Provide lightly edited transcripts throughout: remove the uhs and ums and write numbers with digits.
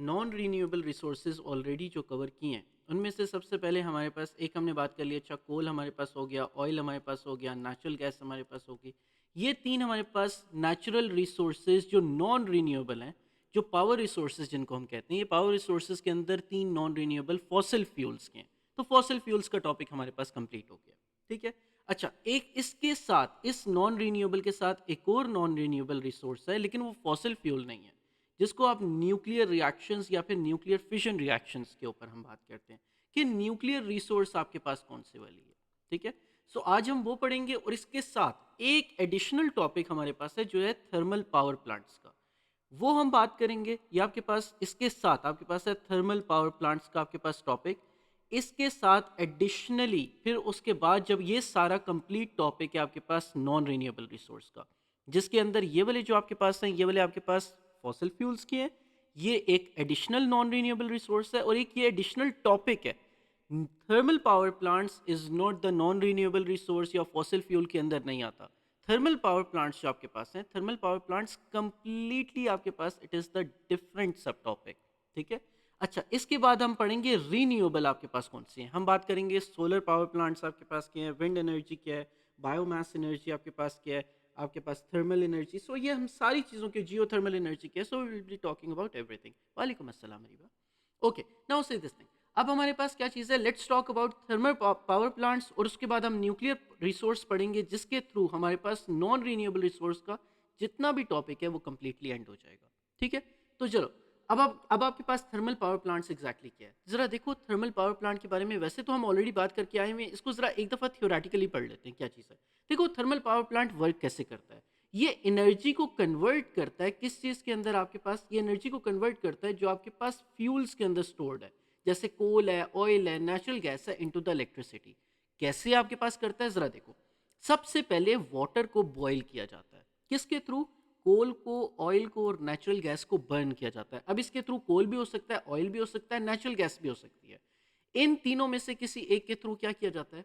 Non renewable resources already जो cover किए हैं उनमें से सबसे पहले हमारे पास एक हमने बात कर ली। अच्छा, कोल हमारे पास हो गया, ऑयल हमारे पास हो गया, नेचुरल गैस हमारे पास होगी। ये तीन हमारे पास नेचुरल रिसोर्सेज जो नॉन रीन्यूएबल हैं, जो पावर रिसोर्सेज जिनको हम कहते हैं। ये पावर रिसोर्सेज के अंदर तीन नॉन रीन्यूएबल फॉसिल फ्यूल्स के हैं। तो फॉसिल फ्यूल्स का टॉपिक हमारे पास कंप्लीट हो गया। ठीक है। अच्छा, एक इसके साथ, इस नॉन रीन्यूएबल के साथ एक और नॉन रीन्यूएबल रिसोर्स है, लेकिन वो फॉसिल फ्यूल नहीं है, जिसको आप न्यूक्लियर रिएक्शंस या फिर न्यूक्लियर फिशन रिएक्शंस के ऊपर हम बात करते हैं कि न्यूक्लियर रिसोर्स आपके पास कौन से वाली है। ठीक है। सो आज हम वो पढ़ेंगे और इसके साथ एक एडिशनल टॉपिक हमारे पास है जो है थर्मल पावर प्लांट्स का। वो हम बात करेंगे। ये आपके पास, इसके साथ आपके पास है थर्मल पावर प्लांट्स का आपके पास टॉपिक। इसके साथ एडिशनली फिर उसके बाद जब ये सारा कंप्लीट टॉपिक है आपके पास नॉन रीन्यूएबल रिसोर्स का, जिसके अंदर ये वाले जो आपके पास हैं, ये वाले आपके पास फॉसिल फ्यूल्स की है, ये एक एडिशनल नॉन रीन्यूएबल रिसोर्स है और एक ये एडिशनल टॉपिक है। Thermal power plants is not the non renewable resource या फॉसिल फ्यूल के अंदर नहीं आता। थर्मल पावर प्लांट्स जो आपके पास हैं, थर्मल पावर प्लांट्स कंप्लीटली आपके पास इट इज द डिफरेंट सब टॉपिक। ठीक है। अच्छा, इसके बाद हम पढ़ेंगे रीन्यूएबल आपके पास कौन सी है। हम बात करेंगे सोलर पावर प्लांट्स आपके पास क्या है, विंड एनर्जी क्या है, बायोमास एनर्जी आपके पास क्या है, आपके पास थर्मल एनर्जी। सो ये हम सारी चीज़ों के, जियो थर्मल एनर्जी क्या है। So we will be talking about everything. वालेकुम अस्सलाम अरीबा। ओके, नाउ से दिस थिंग। अब हमारे पास क्या चीज़ है, let's talk about thermal power plants और उसके बाद हम न्यूक्लियर रिसोर्स पढ़ेंगे, जिसके थ्रू हमारे पास नॉन रीन्यूएबल रिसोर्स का जितना भी टॉपिक है वो कंप्लीटली एंड हो जाएगा। ठीक है। तो चलो, अब आपके पास थर्मल पावर प्लांट्स एग्जैक्टली क्या है जरा देखो। थर्मल पावर प्लांट के बारे में वैसे तो हम ऑलरेडी बात करके आए हुए हैं, इसको जरा एक दफा थ्योरेटिकली पढ़ लेते हैं क्या चीज़ है। देखो, थर्मल पावर प्लांट वर्क कैसे करता है। ये एनर्जी को कन्वर्ट करता है किस चीज़ के अंदर, आपके पास ये एनर्जी को कन्वर्ट करता है जो आपके पास फ्यूल्स के अंदर स्टोर्ड है, जैसे कोल है, ऑयल है, नेचुरल गैस है, इनटू द इलेक्ट्रिसिटी। कैसे आपके पास करता है जरा देखो। सबसे पहले वाटर को बॉईल किया जाता है, किसके थ्रू, कोल को, ऑयल को और नेचुरल गैस को बर्न किया जाता है। अब इसके थ्रू कोल भी हो सकता है, ऑयल भी हो सकता है, नेचुरल गैस भी हो सकती है। इन तीनों में से किसी एक के थ्रू क्या किया जाता है,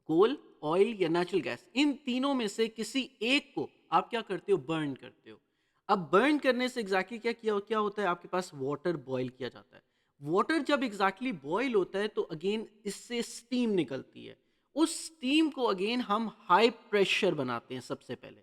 कोल, ऑयल या नेचुरल गैस, इन तीनों में से किसी एक को आप क्या करते हो, बर्न करते हो। अब बर्न करने से एग्जैक्टली क्या होता है, आपके पास वाटर बॉईल किया जाता है। वाटर जब एग्जैक्टली बॉईल होता है तो अगेन इससे स्टीम निकलती है। उस स्टीम को अगेन हम हाई प्रेशर बनाते हैं सबसे पहले।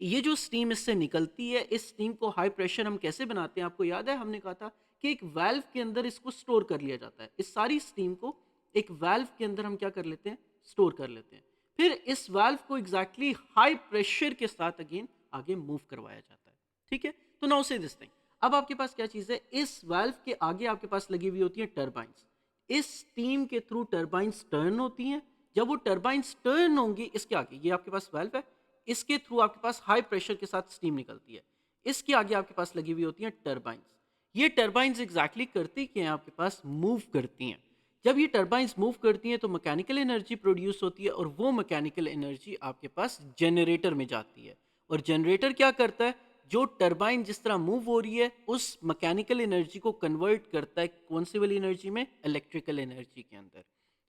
ये जो स्टीम इससे निकलती है, इस स्टीम को हाई प्रेशर हम कैसे बनाते हैं, आपको याद है हमने कहा था कि एक वाल्व के अंदर इसको स्टोर कर लिया जाता है। इस सारी स्टीम को एक वाल्व के अंदर हम क्या कर लेते हैं, स्टोर कर लेते हैं। फिर इस वाल्व को एग्जैक्टली हाई प्रेशर के साथ अगेन आगे मूव करवाया जाता है। ठीक है। तो नाउ से दिस थिंग। अब आपके पास क्या चीज है, इस वाल्व के आगे आपके पास लगी हुई होती है टर्बाइंस। इस स्टीम के थ्रू टर्बाइंस टर्न होती हैं। जब वो टर्बाइंस टर्न होंगी, इसके आगे ये आपके पास वाल्व है, इसके थ्रू आपके पास हाई प्रेशर के साथ स्टीम निकलती है। इसके आगे आपके पास लगी हुई होती हैं टर्बाइंस। ये टर्बाइंस एग्जैक्टली करती क्या है, आपके पास मूव करती हैं। जब ये टर्बाइंस मूव करती हैं तो मैकेनिकल एनर्जी प्रोड्यूस होती है और वो मैकेनिकल एनर्जी आपके पास जनरेटर में जाती है। और जनरेटर क्या करता है, जो टर्बाइन जिस तरह मूव हो रही है उस मैकेनिकल एनर्जी को कन्वर्ट करता है कौन सी वाली एनर्जी में, इलेक्ट्रिकल एनर्जी के अंदर।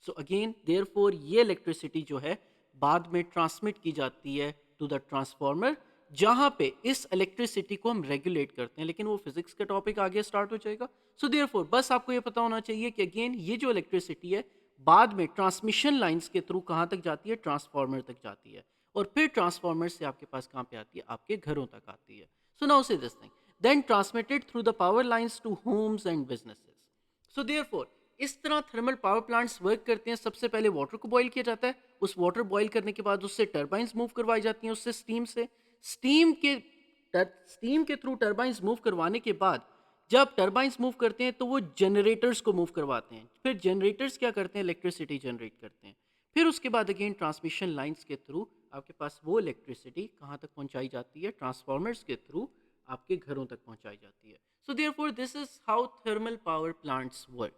सो अगेन देयरफॉर ये इलेक्ट्रिसिटी जो है बाद में ट्रांसमिट की जाती है टू द ट्रांसफार्मर, जहां पे इस इलेक्ट्रिसिटी को हम रेगुलेट करते हैं। लेकिन वो फिजिक्स का टॉपिक आगे स्टार्ट हो जाएगा। सो देयरफॉर बस आपको ये पता होना चाहिए कि अगेन ये जो इलेक्ट्रिसिटी है बाद में ट्रांसमिशन लाइंस के थ्रू कहां तक जाती है, ट्रांसफार्मर तक जाती है। और फिर ट्रांसफार्मर से आपके पास कहां पे आती है, आपके घरों तक आती है। सो नाउ से this thing, then transmitted through the power lines to homes and businesses. So therefore इस तरह थर्मल पावर प्लांट्स वर्क करते हैं। सबसे पहले वाटर को बॉईल किया जाता है, उस वाटर बॉईल करने के बाद उससे टर्बाइंस मूव करवाई जाती हैं, उससे स्टीम से। स्टीम के स्टीम के थ्रू टर्बाइंस मूव करवाने के बाद जब टर्बाइंस मूव करते हैं तो वो जनरेटर्स को मूव करवाते हैं। फिर जनरेटर्स क्या करते हैं, इलेक्ट्रिसिटी जनरेट करते हैं। फिर उसके बाद अगेन ट्रांसमिशन लाइंस के थ्रू आपके पास वो इलेक्ट्रिसिटी कहाँ तक पहुंचाई जाती है, ट्रांसफार्मर्स के थ्रू आपके घरों तक पहुंचाई जाती है। So therefore this is how thermal power plants work.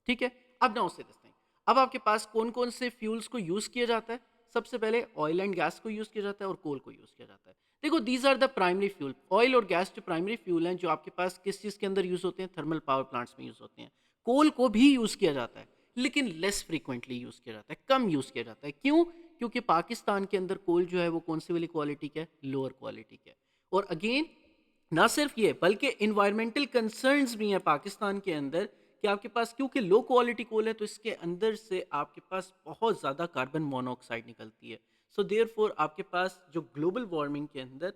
ठीक है। अब नाउ से दिस थिंग, अब आपके पास कौन कौन से फ्यूल्स को यूज किया जाता है। सबसे पहले ऑयल एंड गैस को यूज किया जाता है और कोल को यूज किया जाता है। देखो, these are the primary fuel. Oil और गैस जो प्राइमरी फ्यूल हैं जो आपके पास किस चीज के अंदर यूज होते हैं, थर्मल पावर प्लांट्स में यूज होते हैं। कोल को भी यूज किया जाता है लेकिन लेस फ्रीक्वेंटली यूज किया जाता है, कम यूज किया जाता है। क्यों? क्योंकि पाकिस्तान के अंदर कोल जो है वो कौन सी वाली क्वालिटी का है, लोअर क्वालिटी का है। और अगेन ना सिर्फ ये बल्कि इन्वायरमेंटल कंसर्न्स भी हैं पाकिस्तान के अंदर कि आपके पास क्योंकि लो क्वालिटी कोल है तो इसके अंदर से आपके पास बहुत ज़्यादा कार्बन मोनोऑक्साइड निकलती है। सो देयरफॉर आपके पास जो ग्लोबल वार्मिंग के अंदर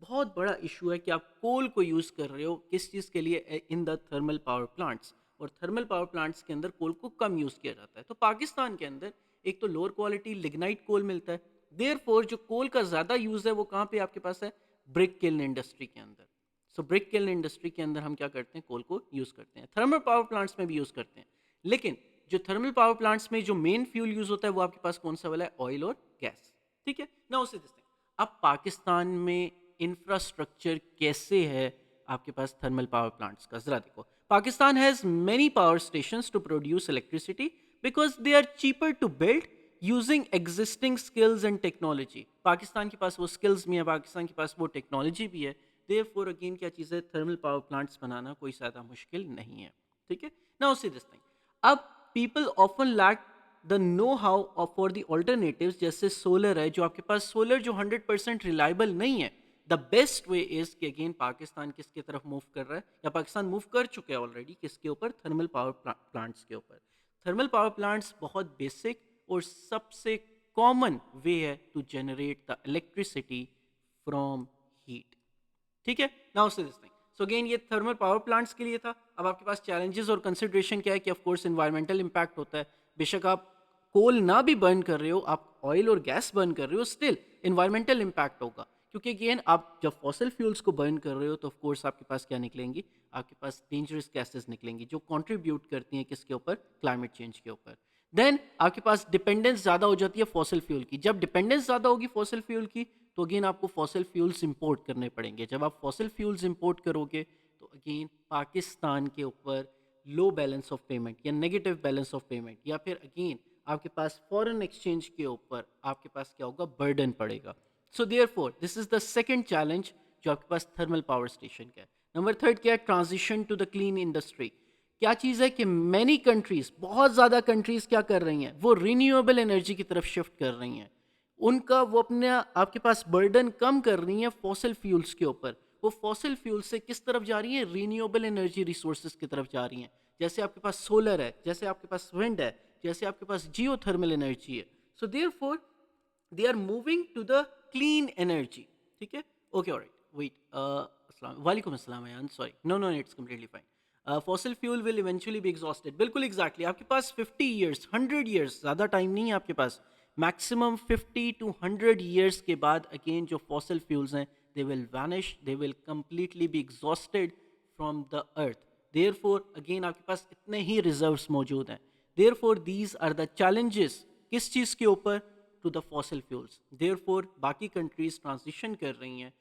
बहुत बड़ा इशू है कि आप कोल को यूज़ कर रहे हो किस चीज़ के लिए, इन द थर्मल पावर प्लांट्स। और थर्मल पावर प्लांट्स के अंदर कोल को कम यूज़ किया जाता है। तो पाकिस्तान के अंदर एक तो लोअर क्वालिटी लिग्नाइट कोल मिलता है। देयरफॉर जो कोल का ज़्यादा यूज़ है वो कहाँ पे आपके पास है? ब्रिक किल्न इंडस्ट्री के अंदर। सो ब्रिक किल्न इंडस्ट्री के अंदर हम क्या करते हैं? कोल को यूज़ करते हैं। थर्मल पावर प्लांट्स में भी यूज़ करते हैं। लेकिन जो थर्मल पावर प्लांट्स में जो मेन फ्यूल यूज़ होता है वो आपके पास कौन सा वाला है? ऑयल और गैस। ठीक है? नाउ सी दिस थिंग, अब पाकिस्तान में इंफ्रास्ट्रक्चर कैसे है आपके पास थर्मल पावर प्लांट्स का? ज़रा देखो। Pakistan has many power stations to produce electricity because they are cheaper to build using existing skills and technology. Pakistan के पास वो स्किल्स भी है, पाकिस्तान के पास वो टेक्नोलॉजी भी है। देयरफॉर अगेन क्या चीज़ है? थर्मल पावर प्लांट्स बनाना कोई ज़्यादा मुश्किल नहीं है। ठीक है? नाउ सी दिस थिंग, अब people often lack the know how for the alternatives. जैसे सोलर है, जो आपके पास सोलर जो 100% रिलायबल नहीं है। द बेस्ट वे इज कि अगेन पाकिस्तान किसकी तरफ मूव कर रहा है, या पाकिस्तान मूव कर चुका है ऑलरेडी, किसके ऊपर? थर्मल पावर प्लांट्स के ऊपर। थर्मल पावर प्लांट्स बहुत बेसिक और सबसे कॉमन वे है to generate the electricity from heat. ठीक है? नाउ से दिस थिंग, सो अगेन ये थर्मल पावर प्लांट्स के लिए था। अब आपके पास चैलेंजेस और कंसिडरेशन क्या है कि ऑफ कोर्स एनवायरमेंटल इंपैक्ट होता है। बेशक आप कोल ना भी बर्न कर रहे हो, आप ऑयल और गैस बर्न कर रहे हो, स्टिल एनवायरमेंटल इंपैक्ट होगा। क्योंकि अगेन आप जब फॉसिल फ्यूल्स को बर्न कर रहे हो तो ऑफ कोर्स आपके पास क्या निकलेंगी? आपके पास डेंजरस गैसेस निकलेंगी जो कंट्रीब्यूट करती हैं किसके ऊपर? क्लाइमेट चेंज के ऊपर। देन आपके पास डिपेंडेंस ज़्यादा हो जाती है फॉसिल फ्यूल की। जब डिपेंडेंस ज़्यादा होगी फॉसिल फ्यूल की तो अगेन आपको फॉसिल फ्यूल्स इंपोर्ट करने पड़ेंगे। जब आप फॉसिल फ्यूल्स इंपोर्ट करोगे तो अगेन पाकिस्तान के ऊपर लो बैलेंस ऑफ पेमेंट या नेगेटिव बैलेंस ऑफ पेमेंट, या फिर अगेन आपके पास फॉरेन एक्सचेंज के ऊपर आपके पास क्या होगा? बर्डन पड़ेगा। So therefore this is the second challenge जो आपके पास थर्मल पावर स्टेशन का है। नंबर थर्ड क्या है? Transition to the clean industry. क्या चीज़ है कि मैनी कंट्रीज, बहुत ज़्यादा कंट्रीज क्या कर रही हैं? वो रिन्यूएबल एनर्जी की तरफ शिफ्ट कर रही हैं। उनका वो अपने आपके पास बर्डन कम कर रही हैं फॉसिल फ्यूल्स के ऊपर। वो फॉसिल फ्यूल से किस तरफ जा रही हैं? रिन्यूएबल एनर्जी रिसोर्सेज की तरफ जा रही हैं। जैसे आपके पास सोलर है, जैसे आपके पास विंड है, जैसे आपके पास जियो थर्मल एनर्जी है। So therefore they are moving to the clean energy. ठीक है? ओके, ऑलराइट, वेट, अस्सलाम वालेकुम अस्सलाम यान, sorry, no no it's completely fine. Fossil fuel will eventually be exhausted. बिल्कुल एग्जैक्टली आपके पास 50 ईयर्स, 100 ईयर्स, ज़्यादा टाइम नहीं है आपके पास। मैक्सिमम 50 टू 100 ईयर्स के बाद अगेन जो फॉसिल फ्यूल्स हैं they will vanish, they will completely be exhausted from the earth. Therefore again आपके पास इतने ही रिजर्व्स मौजूद हैं। Therefore these are the challenges किस चीज़ के ऊपर? To the fossil fuels. Therefore बाकी कंट्रीज ट्रांजिशन कर रही हैं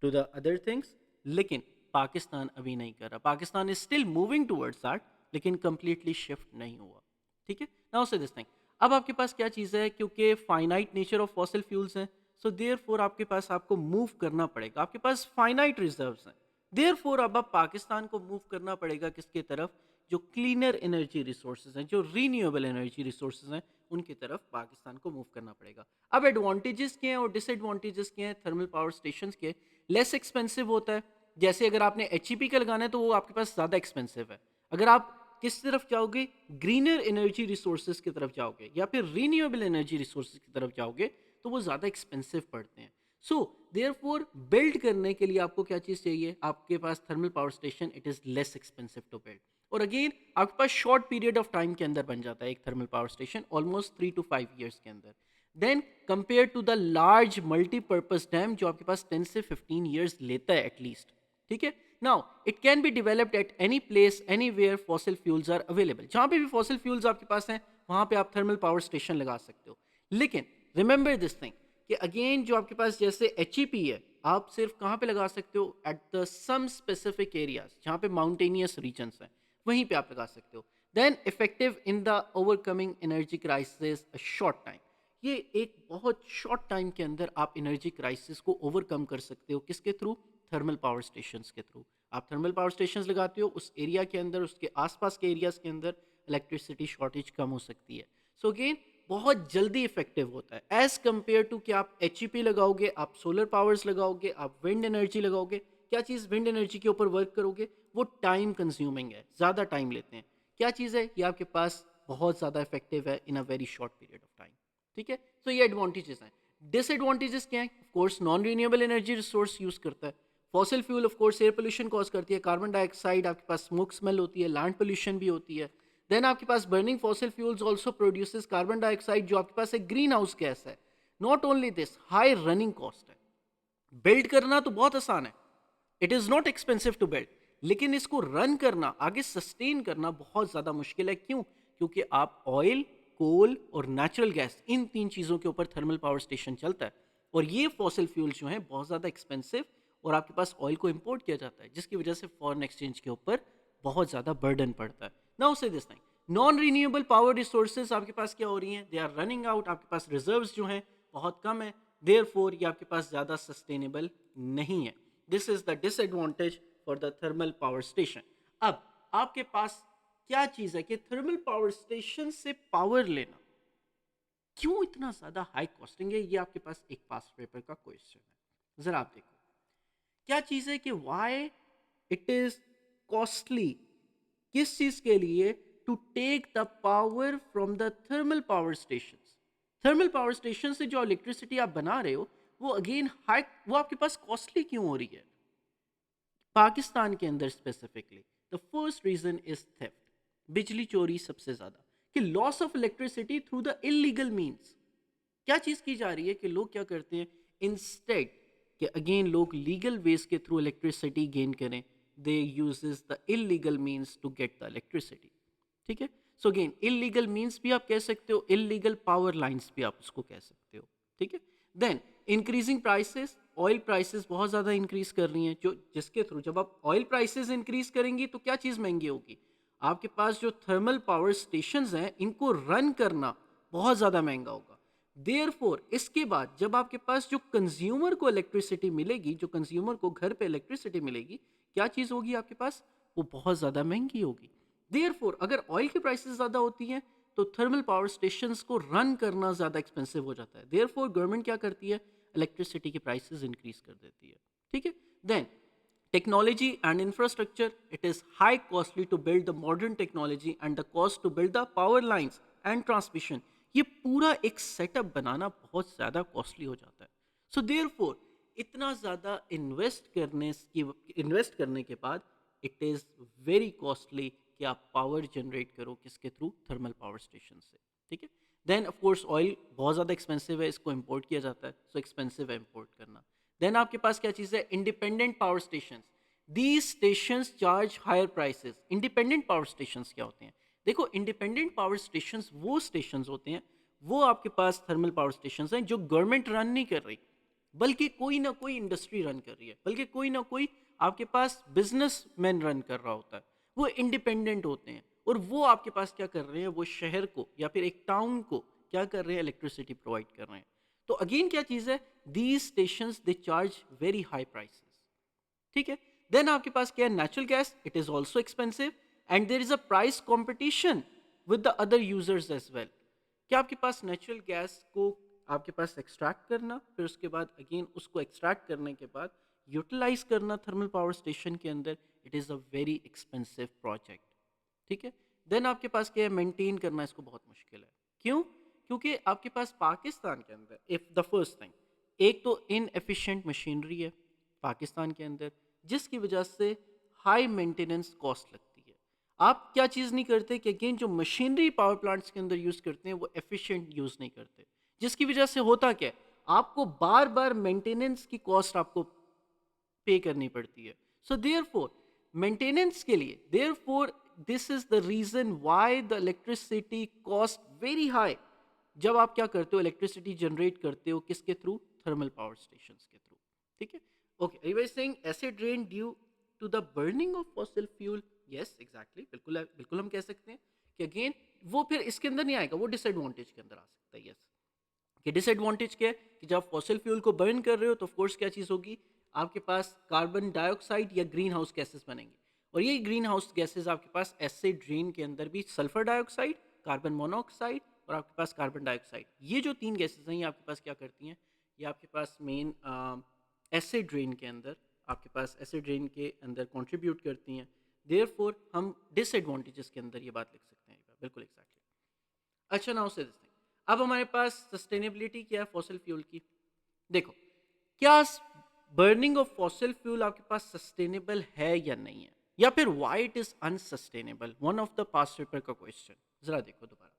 टू द अदर थिंग्स, लेकिन पाकिस्तान अभी नहीं कर रहा। Pakistan is still moving towards that, लेकिन कंप्लीटली शिफ्ट नहीं हुआ। ठीक है? नाउ से दिस थिंग, अब आपके पास क्या चीज़ है? क्योंकि finite nature of fossil fuels हैं, सो देयरफॉर आपके पास आपको मूव करना पड़ेगा। आपके पास फाइनाइट रिजर्व्स हैं। देयरफॉर अब आप पाकिस्तान को मूव करना पड़ेगा किसके तरफ? जो क्लीनर एनर्जी रिसोर्सेज हैं, जो रीन्यूएबल एनर्जी रिसोर्सेज हैं, उनकी तरफ पाकिस्तान को मूव करना पड़ेगा। अब एडवांटेजेस क्या हैं और डिसएडवांटेजेस क्या हैं थर्मल पावर स्टेशन के? लेस एक्सपेंसिव होता है। जैसे अगर आपने एच का लगाना है तो वो आपके पास ज़्यादा एक्सपेंसिव है। अगर आप किस तरफ जाओगे? ग्रीनर एनर्जी रिसोर्सेज की तरफ जाओगे या फिर रीन्यूएबल एनर्जी रिसोर्सेज की तरफ जाओगे तो वो ज़्यादा एक्सपेंसिव पड़ते हैं। सो देयरफॉर बिल्ड करने के लिए आपको क्या चीज़ चाहिए? आपके पास thermal power station, it is less expensive to build. और अगेन आपके पास शॉर्ट पीरियड ऑफ टाइम के अंदर बन जाता है एक thermal power station, almost 3 to 5 years के अंदर। Then compare to the large multipurpose dam जो आपके पास 10 से 15 ईयर्स लेता है एटलीस्ट। ठीक है? Now it can be developed at any place anywhere fossil fuels are available. जहाँ पे भी फॉसिल फ्यूल्स आपके पास हैं वहाँ पे आप थर्मल पावर स्टेशन लगा सकते हो। लेकिन रिमेंबर दिस थिंग कि अगेन जो आपके पास जैसे एच है, आप सिर्फ कहाँ पे लगा सकते हो? At the some specific areas जहाँ पे माउंटेनियस रीजन्स हैं, वहीं पे आप लगा सकते हो। Then effective in the overcoming energy crisis a short time. ये एक बहुत शॉर्ट टाइम के अंदर आप एनर्जी क्राइसिस को ओवरकम कर सकते हो। किसके थ्रू? थर्मल पावर स्टेशंस के थ्रू। आप थर्मल पावर स्टेशंस लगाते हो, उस एरिया के अंदर, उसके आसपास के एरियाज के अंदर इलेक्ट्रिसिटी शॉर्टेज कम हो सकती है। सो अगेन बहुत जल्दी इफेक्टिव होता है एज कंपेयर टू कि आप एच लगाओगे, आप सोलर पावर्स लगाओगे, आप विंड एनर्जी लगाओगे, क्या चीज़ विंड एनर्जी के ऊपर वर्क करोगे, वो टाइम कंज्यूमिंग है, ज़्यादा टाइम लेते हैं। क्या चीज़ है, ये आपके पास बहुत ज़्यादा इफेक्टिव है in a very short period of time. ठीक है, तो ये एडवांटेजेस हैं। डिसएडवांटेजेस क्या है? Of course non renewable energy resource use करता है। Fossil fuel of course air pollution cause करती है, कार्बन डाइऑक्साइड, आपके पास स्मोक स्मेल होती है, लैंड पोल्यूशन भी होती है। देन आपके पास burning fossil fuels also produces carbon dioxide, जो आपके पास एक ग्रीन हाउस गैस है। Not only this, high running cost है। बिल्ड करना तो बहुत आसान है, it is not expensive to build, लेकिन इसको रन करना, आगे सस्टेन करना बहुत ज़्यादा मुश्किल है। क्यों? क्योंकि आप ऑयल, कोल और नेचुरल गैस, इन तीन चीज़ों के ऊपर थर्मल पावर स्टेशन चलता है, और ये फॉसिल फ्यूल जो हैं बहुत ज़्यादा एक्सपेंसिव, और आपके पास ऑयल को इंपोर्ट किया जाता है, जिसकी वजह से फॉरेन एक्सचेंज के ऊपर बहुत ज़्यादा बर्डन पड़ता है। नाउ से this thing, non renewable power resources आपके पास क्या हो रही हैं, दे आर रनिंग आउट, आपके पास रिजर्व्स जो हैं बहुत कम है, देयरफॉर ये आपके पास ज़्यादा सस्टेनेबल नहीं है। This is the disadvantage for the thermal power station. अब आपके पास क्या चीज है कि थर्मल पावर स्टेशन से पावर लेना क्यों इतना ज्यादा हाई कॉस्टिंग है, ये आपके पास एक पास पेपर का क्वेश्चन है। जरा आप देखो क्या चीज है कि व्हाई इट इज कॉस्टली, किस चीज के लिए, to take the power from the thermal power station. Thermal power station से जो इलेक्ट्रिसिटी आप बना रहे हो, वो अगेन हाई, वो आपके पास कॉस्टली क्यों हो रही है पाकिस्तान के अंदर specifically? The first reason is theft, बिजली चोरी सबसे ज्यादा, कि loss of electricity through the illegal means. क्या चीज की जा रही है कि लोग क्या करते हैं, इंस्टेड कि अगेन लोग लीगल वेज के थ्रू इलेक्ट्रिसिटी गेन करें, they uses the illegal means to get the electricity. ठीक है, सो अगेन इलीगल मीन्स भी आप कह सकते हो, इलीगल पावर लाइंस भी आप उसको कह सकते हो। ठीक है, then increasing prices, oil prices बहुत ज़्यादा इंक्रीज कर रही हैं, जो जिसके थ्रू जब आप ऑयल प्राइसेस इंक्रीज करेंगी तो क्या चीज़ महंगी होगी, आपके पास जो थर्मल पावर स्टेशंस हैं इनको रन करना बहुत ज़्यादा महंगा होगा। देयरफॉर इसके बाद जब आपके पास जो कंज्यूमर को इलेक्ट्रिसिटी मिलेगी, जो कंज्यूमर को घर पे इलेक्ट्रिसिटी मिलेगी, क्या चीज़ होगी आपके पास, वो बहुत ज़्यादा महंगी होगी। देयरफॉर अगर ऑयल की प्राइसेस ज़्यादा होती हैं तो थर्मल पावर स्टेशंस को रन करना ज़्यादा एक्सपेंसिव हो जाता है। देयरफॉर गवर्नमेंट क्या करती है, इलेक्ट्रिसिटी की प्राइसेस इंक्रीज कर देती है। ठीक है, then technology and infrastructure, it is high costly to build the modern technology and the cost to build the power lines and transmission, ये पूरा एक सेटअप बनाना बहुत ज़्यादा कॉस्टली हो जाता है। सो देयरफॉर इतना ज़्यादा इन्वेस्ट करने के बाद इट इज़ वेरी कॉस्टली कि आप पावर जनरेट करो किसके थ्रू, थर्मल पावर स्टेशन से। ठीक है, देन ऑफ कोर्स ऑयल बहुत ज़्यादा एक्सपेंसिव है, इसको इंपोर्ट किया जाता है, सो एक्सपेंसिव है इंपोर्ट करना। देन आपके पास क्या चीज़ है, independent power station, these stations charge higher prices. Independent power stations क्या होते हैं, देखो इंडिपेंडेंट पावर स्टेशंस वो स्टेशंस होते हैं, वो आपके पास थर्मल पावर स्टेशंस हैं जो गवर्नमेंट रन नहीं कर रही, बल्कि कोई ना कोई इंडस्ट्री रन कर रही है, बल्कि कोई ना कोई आपके पास बिजनेस मैन रन कर रहा होता है। वो इंडिपेंडेंट होते हैं, और वो आपके पास क्या कर रहे हैं, वो शहर को या फिर एक टाउन को क्या कर रहे हैं, इलेक्ट्रिसिटी प्रोवाइड कर रहे हैं। तो अगेन क्या चीज़ है, these stations they charge very high prices. ठीक है, देन आपके पास क्या है, natural gas, it is also expensive and there is a price competition with the other users as well. क्या आपके पास नेचुरल गैस को आपके पास एक्सट्रैक्ट करना, फिर उसके बाद अगेन उसको एक्सट्रैक्ट करने के बाद यूटिलाइज करना थर्मल पावर स्टेशन के अंदर, it is a very expensive project. ठीक है, देन आपके पास क्या है, मेंटेन करना इसको बहुत मुश्किल है। क्यों? क्योंकि आपके पास पाकिस्तान के अंदर, इफ द फर्स्ट थिंग, एक तो इनएफिशिएंट मशीनरी है पाकिस्तान के अंदर, जिसकी वजह से हाई मेंटेनेंस कॉस्ट लगती है। आप क्या चीज़ नहीं करते कि अगेन जो मशीनरी पावर प्लांट्स के अंदर यूज़ करते हैं वो एफिशिएंट यूज़ नहीं करते, जिसकी वजह से होता क्या है, आपको बार बार मेंटेनेंस की कॉस्ट आपको पे करनी पड़ती है। सो देयरफॉर मेंटेनेंस के लिए, therefore this is the reason why the electricity cost very high. जब आप क्या करते हो, इलेक्ट्रिसिटी जनरेट करते हो किसके थ्रू, थर्मल पावर स्टेशंस के थ्रू। ठीक है, okay, I was saying acid rain due to the burning of fossil fuel, yes exactly, बिल्कुल बिल्कुल हम कह सकते हैं कि अगेन वो फिर इसके अंदर नहीं आएगा, वो डिसएडवांटेज के अंदर आ सकता है। यस, कि डिसएडवांटेज क्या है कि जब फॉसिल फ्यूल को बर्न कर रहे हो तो ऑफकोर्स क्या चीज़ होगी, आपके पास कार्बन डाइऑक्साइड या ग्रीन हाउस गैसेस बनेंगे, और ये ग्रीन हाउस गैसेस आपके पास एसिड रेन के अंदर भी सल्फर डाइऑक्साइड, कार्बन मोनोऑक्साइड और आपके पास कार्बन डाइऑक्साइड, ये जो तीन गैसेस हैं ये आपके पास क्या करती हैं, ये आपके पास मेन एसिड रेन के अंदर आपके पास एसिड रेन के अंदर कंट्रीब्यूट करती हैं। देयरफॉर हम डिसएडवांटेजेस के अंदर ये बात लिख सकते हैं, बिल्कुल एग्जैक्टली। अच्छा, नाउ से दिस थिंग, अब हमारे पास सस्टेनेबिलिटी क्या है फॉसिल फ्यूल की। देखो, क्या बर्निंग ऑफ फॉसिल फ्यूल आपके पास सस्टेनेबल है या नहीं है, या फिर why it is unsustainable, one of the past paper का क्वेश्चन। जरा देखो दोबारा,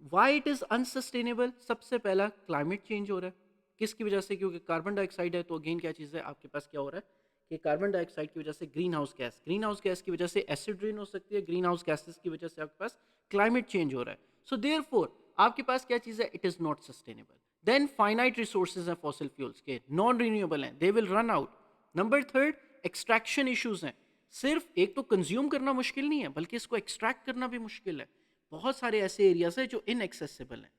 व्हाई इट इज अनसस्टेनेबल। सबसे पहला, क्लाइमेट चेंज हो रहा है। किसकी वजह से? क्योंकि कार्बन डाइऑक्साइड है, तो अगेन क्या चीज़ है आपके पास, क्या हो रहा है कि कार्बन डाइऑक्साइड की वजह से ग्रीन हाउस गैस की वजह से एसिड रेन हो सकती है, ग्रीन हाउस गैसेस की वजह से आपके पास क्लाइमेट चेंज हो रहा है। सो देयरफॉर आपके पास क्या चीज़ है, it is not sustainable. Then finite resources हैं फॉसिल फ्यूल्स के, नॉन रिन्यूएबल हैं, they will run out. Number third, extraction issues हैं। सिर्फ एक तो कंज्यूम करना मुश्किल नहीं है, बल्कि इसको एक्सट्रैक्ट करना भी मुश्किल है। बहुत सारे ऐसे एरियाज हैं जो इनएक्सेसिबल हैं।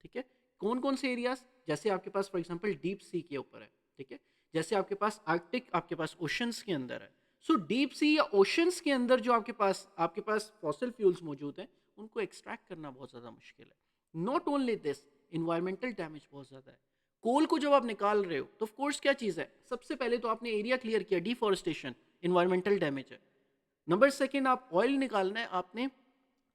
ठीक है, कौन कौन से एरियाज? जैसे आपके पास फॉर एग्जांपल डीप सी के ऊपर है, ठीक है, जैसे आपके पास आर्कटिक, आपके पास ओशंस के अंदर है। सो डीप सी या ओशंस के अंदर जो आपके पास फॉसिल फ्यूल्स मौजूद हैं, उनको एक्सट्रैक्ट करना बहुत ज़्यादा मुश्किल है। Not only this, environmental damage बहुत ज़्यादा है। कोल को जब आप निकाल रहे हो तो ऑफ कोर्स क्या चीज़ है, सबसे पहले तो आपने एरिया क्लियर किया, डिफॉरेस्टेशन, इन्वायरमेंटल डैमेज है। नंबर सेकेंड, आप ऑयल निकालना है, आपने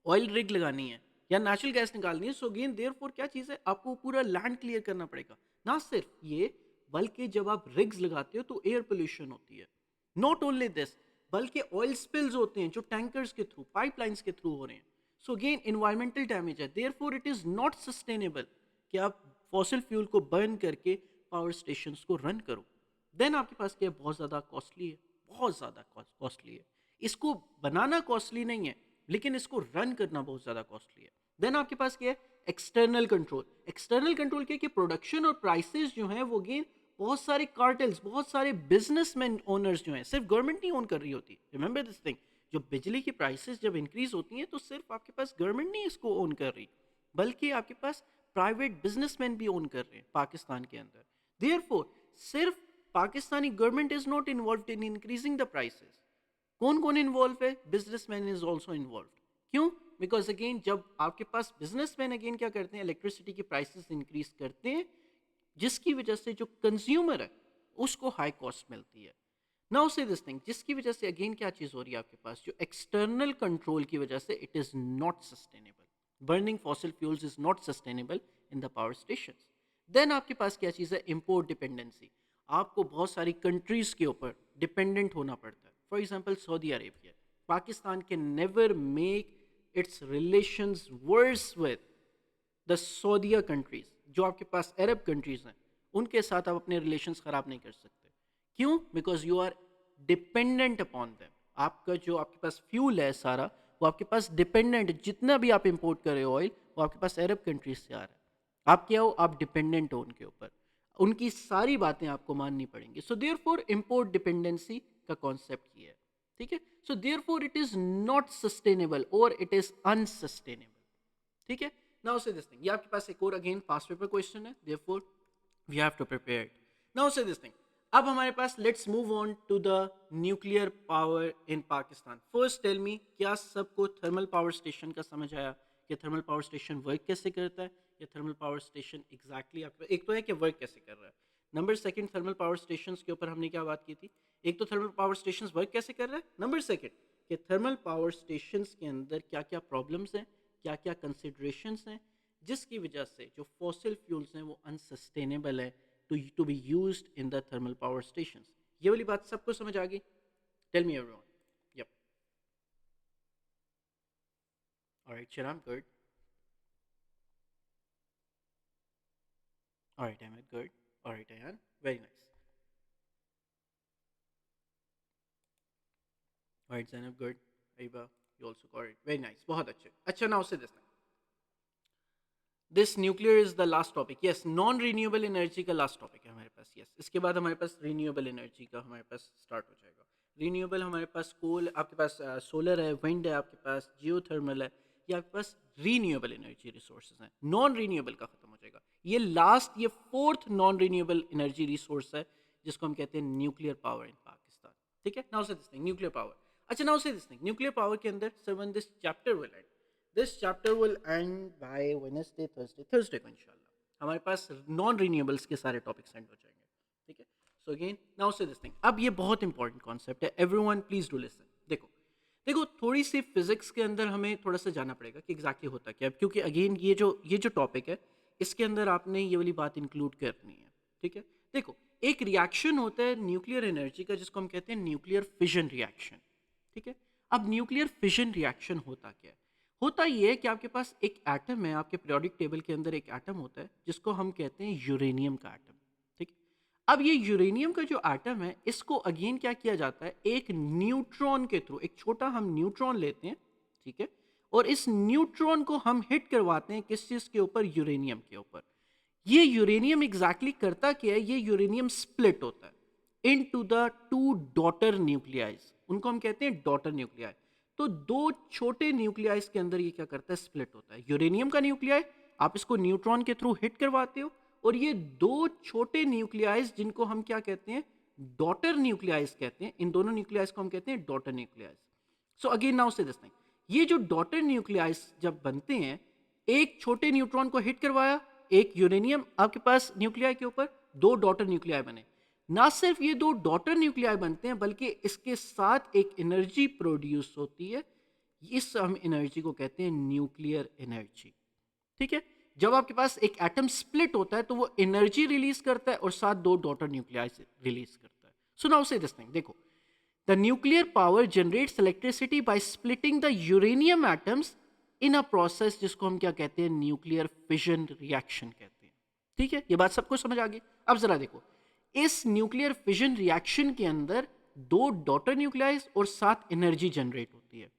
ऑयल रिग लगानी है या नेचुरल गैस निकालनी है। सो अगेन देयरफॉर क्या चीज़ है, आपको पूरा लैंड क्लियर करना पड़ेगा। ना सिर्फ ये, बल्कि जब आप रिग्स लगाते हो तो एयर पोल्यूशन होती है। नॉट ओनली दिस, बल्कि ऑयल स्पिल्स होते हैं जो टैंकर्स के थ्रू, पाइपलाइंस के थ्रू हो रहे हैं। सो अगेन इन्वायरमेंटल डैमेज है। Therefore it is not sustainable कि आप फॉसिल फ्यूल को बर्न करके पावर स्टेशन को रन करो। देन आपके पास क्या है, बहुत ज़्यादा कॉस्टली है, बहुत ज़्यादा कॉस्टली है। इसको बनाना कॉस्टली नहीं है, लेकिन इसको रन करना बहुत ज़्यादा कॉस्टली है। देन आपके पास क्या है, एक्सटर्नल कंट्रोल। एक्सटर्नल कंट्रोल क्या है कि प्रोडक्शन और प्राइसेस जो हैं वो गेन, बहुत सारे कार्टेल्स, बहुत सारे बिजनेसमैन ओनर्स जो हैं, सिर्फ गवर्नमेंट नहीं ओन कर रही होती। रिमेंबर दिस थिंग, जो बिजली की प्राइसेस जब इंक्रीज होती हैं तो सिर्फ आपके पास गवर्नमेंट नहीं इसको ओन कर रही, बल्कि आपके पास प्राइवेट बिजनेसमैन भी ओन कर रहे हैं पाकिस्तान के अंदर। देयरफॉर सिर्फ Pakistani government is not involve in increasing the prices. कौन कौन इन्वॉल्व है? Businessman is also involve. क्यों? बिकॉज अगेन जब आपके पास बिजनेसमैन अगेन क्या करते हैं, इलेक्ट्रिसिटी की प्राइसेस इंक्रीज करते हैं, जिसकी वजह से जो कंज्यूमर है उसको हाई कॉस्ट मिलती है। नाउ से दिस थिंग, जिसकी वजह से अगेन क्या चीज हो रही है आपके पास, जो एक्सटर्नल कंट्रोल की वजह से it is not sustainable. Burning fossil fuels is not sustainable in the power station. Then आपके पास क्या चीज़ है, इम्पोर्ट डिपेंडेंसी। आपको बहुत सारी कंट्रीज के ऊपर डिपेंडेंट होना पड़ता है। For example Saudi Arabia, Pakistan can never make its relations worse with the Saudi countries. जो आपके पास अरब कंट्रीज हैं, उनके साथ आप अपने रिलेशंस ख़राब नहीं कर सकते। क्यों? Because you are dependent upon them. आपका जो आपके पास फ्यूल है सारा, वो आपके पास डिपेंडेंट, जितना भी आप इंपोर्ट कर रहे हो ऑयल, वो आपके पास अरब कंट्रीज से आ रहा है। आप क्या हो, आप डिपेंडेंट हो उनके ऊपर, उनकी सारी बातें आपको माननी पड़ेंगी। So therefore import dependency का कॉन्सेप्ट ये है। ठीक है, so therefore it is not sustainable और इट इज अनसस्टेनेबल। ठीक है, नाउ से दिस थिंग, ये आपके पास एक और अगेन पास्ट पेपर क्वेश्चन है, therefore we have to prepare it. Now से दिस थिंग, अब हमारे पास let's move on to the nuclear power in Pakistan. First tell me, क्या सबको थर्मल पावर स्टेशन का समझ आया कि थर्मल पावर स्टेशन वर्क कैसे करता है, या थर्मल पावर स्टेशन एग्जैक्टली आपके एक तो है कि वर्क कैसे कर रहा है। Number second, thermal power stations के ऊपर हमने क्या बात की थी, एक तो थर्मल पावर स्टेशंस वर्क कैसे कर रहा है, नंबर सेकंड कि थर्मल पावर स्टेशंस के अंदर क्या क्या प्रॉब्लम्स हैं, क्या क्या कंसिड्रेशंस हैं, जिसकी वजह से जो फॉसिल फ्यूल्स हैं वो अनसस्टेनेबल है to be used in the thermal power stations. ये वाली बात सबको समझ आ गई? Tell me everyone. Yup, alright Sharam, good. Alright Ahmed, good. Alright Ayan, very nice. Alright Zainab, good. Ayba, you also got it, very nice, बहुत अच्छे। अच्छा, नाउ से this nuclear is the last topic. Yes, non renewable energy का लास्ट टॉपिक है हमारे पास। Yes, इसके बाद हमारे पास रीन्यूएबल एनर्जी का हमारे पास स्टार्ट हो जाएगा। रीन्यूएबल हमारे पास कोल, आपके पास सोलर है, विंड है, आपके पास जियो थर्मल है, ये आपके पास रीन्यूएबल एनर्जी रिसोर्सेज हैं। नॉन रीन्यूएबल का खत्म हो जाएगा। ये लास्ट, ये fourth non renewable energy resource है, जिसको हम कहते हैं न्यूक्लियर पावर इन पाकिस्तान। ठीक है, नाउ से दिस थिंग, न्यूक्लियर पावर। अच्छा, नाउ से दिस थिंग, न्यूक्लियर पावर के अंदर sir one this chapter will and, this chapter will and bye Wednesday, Thursday को इंशाल्लाह हमारे पास नॉन रिन्यूएबल्स के सारे टॉपिक्स एंड हो जाएंगे। ठीक है, सो अगेन नाउ से दिस थिंग, अब ये बहुत इंपॉर्टेंट कॉन्सेप्ट है, एवरीवन प्लीज डू लिसन। देखो देखो थोड़ी सी फिजिक्स के अंदर हमें थोड़ा सा जाना पड़ेगा कि एग्जैक्टली होता क्या है, क्योंकि अगेन ये जो टॉपिक है इसके अंदर आपने ये वाली बात इंक्लूड करनी है। ठीक है, देखो एक रिएक्शन होता है न्यूक्लियर एनर्जी का जिसको हम कहते हैं न्यूक्लियर फिजन रिएक्शन। ठीक है, अब न्यूक्लियर फिजन रिएक्शन होता क्या है? होता ये है कि आपके पास एक एटम है, आपके पीरियोडिक टेबल के अंदर एक एटम होता है जिसको हम कहते हैं यूरेनियम का एटम। ठीक है, अब ये यूरेनियम का जो एटम है इसको अगेन क्या किया जाता है, एक न्यूट्रॉन के थ्रू, एक छोटा हम न्यूट्रॉन लेते हैं। ठीक है, और इस न्यूट्रॉन को हम हिट करवाते हैं किस चीज के ऊपर, यूरेनियम के ऊपर। ये यूरेनियम एग्जैक्टली करता क्या है, ये यूरेनियम स्प्लिट होता है इनटू द टू डॉटर न्यूक्लियाइज, उनको हम कहते हैं डॉटर न्यूक्लियाई। तो दो छोटे न्यूक्लियाइज के अंदर ये क्या करता है, स्प्लिट होता है। यूरेनियम का न्यूक्लियाई आप इसको न्यूट्रॉन के थ्रू हिट करवाते हो, और ये दो छोटे न्यूक्लियाइज जिनको हम क्या कहते हैं, डॉटर न्यूक्लियाइज कहते हैं, इन दोनों न्यूक्लियाइज को हम कहते हैं डॉटर न्यूक्लियाइज। सो अगेन नाउ से दिस थिंग, ये जो डॉटर न्यूक्लियाइज जब बनते हैं, एक छोटे न्यूट्रॉन को हिट करवाया, एक यूरेनियम आपके पास न्यूक्लियाई के ऊपर, दो डॉटर न्यूक्लियाई बने। ना सिर्फ ये दो डॉटर न्यूक्लियाई बनते हैं बल्कि इसके साथ एक एनर्जी प्रोड्यूस होती है, इस हम एनर्जी को कहते हैं न्यूक्लियर एनर्जी। ठीक है, जब आपके पास एक एटम स्प्लिट होता है तो वो एनर्जी रिलीज करता है और साथ दो डॉटर न्यूक्लियाई रिलीज करता है। सो नाउ से दिस थिंग, देखो the nuclear power generates electricity by splitting the uranium atoms in a process जिसको हम क्या कहते हैं, न्यूक्लियर फिजन रिएक्शन कहते हैं। ठीक है, ये बात सबको समझ आ गई। अब जरा देखो, इस न्यूक्लियर फिजन रिएक्शन के अंदर दो डॉटर न्यूक्लियाइज और साथ एनर्जी जनरेट होती है,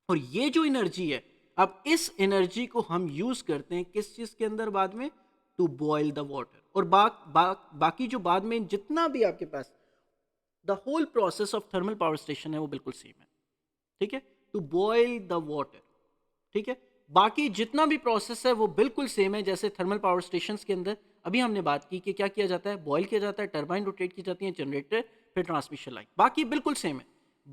और ये जो एनर्जी है, अब इस एनर्जी को हम यूज करते हैं किस चीज के अंदर, बाद में टू बॉयल द वाटर। और बाकी जो बाद में जितना भी आपके पास the whole process of thermal power station है वो बिल्कुल सेम है। ठीक है, टू बॉयल द वाटर। ठीक है, बाकी जितना भी प्रोसेस है वो बिल्कुल सेम है जैसे थर्मल पावर स्टेशन के अंदर अभी हमने बात की कि क्या किया जाता है, बॉयल किया जाता है, टरबाइन रोटेट की जाती है, जनरेटर, फिर ट्रांसमिशन लाइन, बाकी बिल्कुल सेम है।